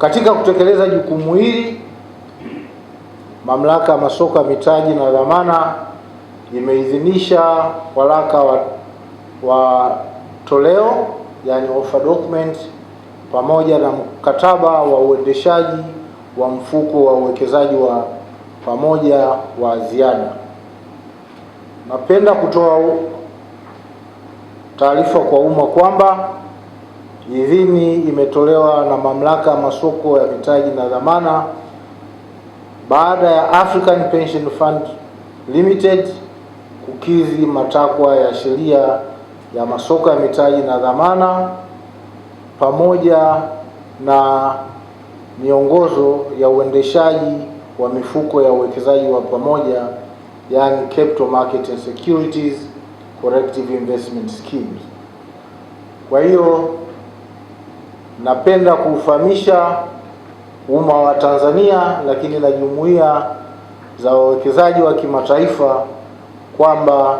Katika kutekeleza jukumu hili, Mamlaka ya Masoko ya Mitaji na Dhamana imeidhinisha waraka wa toleo, yani offer document, pamoja na mkataba wa uendeshaji wa mfuko wa uwekezaji wa pamoja wa ziada. Napenda kutoa taarifa kwa umma kwamba idhini imetolewa na Mamlaka ya Masoko ya Mitaji na Dhamana baada ya African Pension Fund Limited kukidhi matakwa ya sheria ya masoko ya mitaji na dhamana pamoja na miongozo ya uendeshaji wa mifuko ya uwekezaji wa pamoja, yani Capital Market and Securities Collective Investment Schemes. Kwa hiyo napenda kufahamisha umma wa Tanzania lakini na jumuiya za wawekezaji wa kimataifa kwamba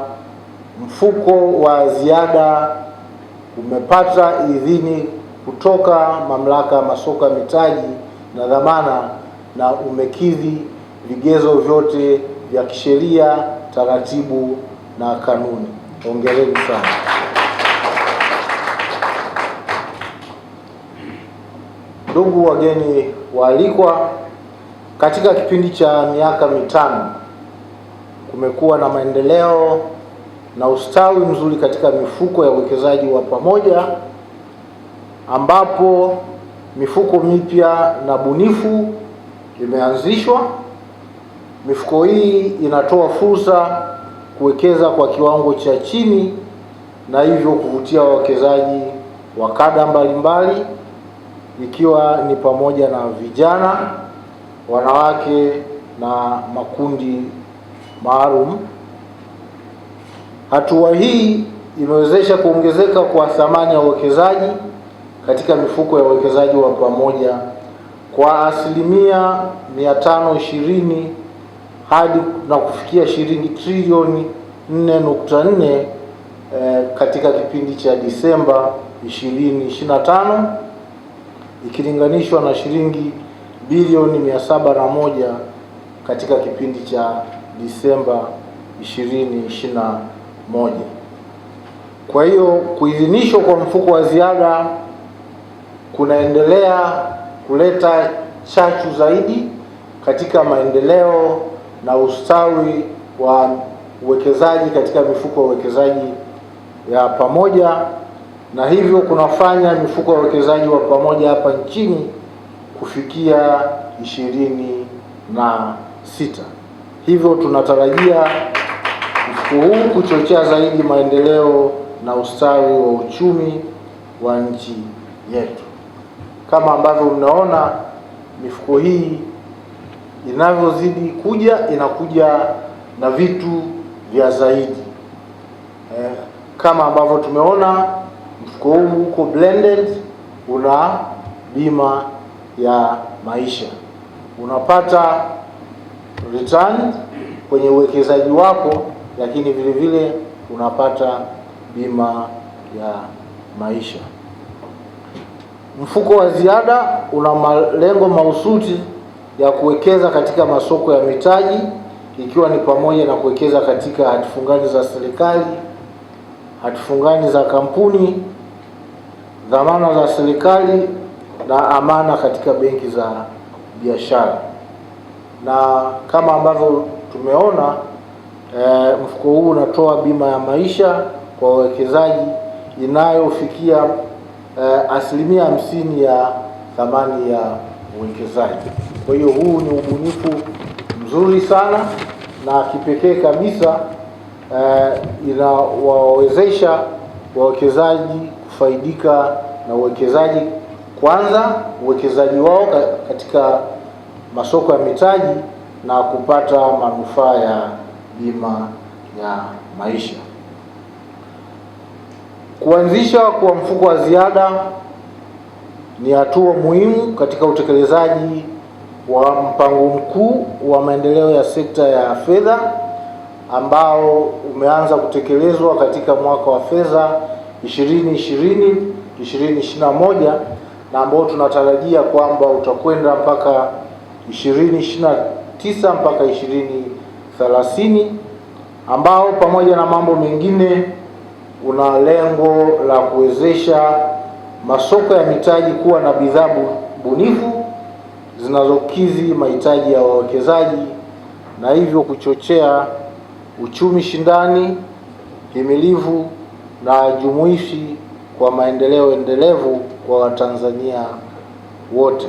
mfuko wa ziada umepata idhini kutoka Mamlaka ya Masoko ya Mitaji na Dhamana na umekidhi vigezo vyote vya kisheria, taratibu na kanuni. Hongereni sana. Ndugu wageni waalikwa, katika kipindi cha miaka mitano kumekuwa na maendeleo na ustawi mzuri katika mifuko ya uwekezaji wa pamoja, ambapo mifuko mipya na bunifu imeanzishwa. Mifuko hii inatoa fursa kuwekeza kwa kiwango cha chini na hivyo kuvutia wawekezaji wa kada mbalimbali, ikiwa ni pamoja na vijana, wanawake na makundi maalum. Hatua hii imewezesha kuongezeka kwa thamani ya uwekezaji katika mifuko ya uwekezaji wa pamoja kwa asilimia 520 hadi na kufikia shilingi trilioni 4.4 katika kipindi cha Disemba 2025 ikilinganishwa na shilingi bilioni 701 katika kipindi cha Disemba 2021. Kwa hiyo kuidhinishwa kwa mfuko wa ziada kunaendelea kuleta chachu zaidi katika maendeleo na ustawi wa uwekezaji katika mifuko ya uwekezaji ya pamoja, na hivyo kunafanya mifuko ya uwekezaji wa pamoja hapa nchini kufikia 26. Hivyo tunatarajia mfuko huu kuchochea zaidi maendeleo na ustawi wa uchumi wa nchi yetu. Kama ambavyo mnaona mifuko hii inavyozidi kuja, inakuja na vitu vya zaidi. Kama ambavyo tumeona mfuko huu uko blended, una bima ya maisha, unapata return kwenye uwekezaji wako, lakini vile vile unapata bima ya maisha. Mfuko wa ziada una malengo mahususi ya kuwekeza katika masoko ya mitaji, ikiwa ni pamoja na kuwekeza katika hati fungani za serikali, hati fungani za kampuni, dhamana za serikali na amana katika benki za biashara. Na kama ambavyo tumeona mfuko huu unatoa bima ya maisha kwa wawekezaji inayofikia asilimia 50 ya thamani ya uwekezaji. Kwa hiyo huu ni ubunifu mzuri sana na kipekee kabisa, inawawezesha wawekezaji kufaidika na uwekezaji, kwanza uwekezaji wao katika masoko ya mitaji na kupata manufaa ya bima ya maisha. Kuanzisha kwa mfuko wa ziada ni hatua muhimu katika utekelezaji wa mpango mkuu wa maendeleo ya sekta ya fedha ambao umeanza kutekelezwa katika mwaka wa fedha 2020-2021, na ambao tunatarajia kwamba utakwenda mpaka 2029 mpaka 2030, ambao pamoja na mambo mengine una lengo la kuwezesha masoko ya mitaji kuwa na bidhaa bunifu zinazokidhi mahitaji ya wawekezaji na hivyo kuchochea uchumi shindani, himilivu na jumuishi kwa maendeleo endelevu kwa Watanzania wote.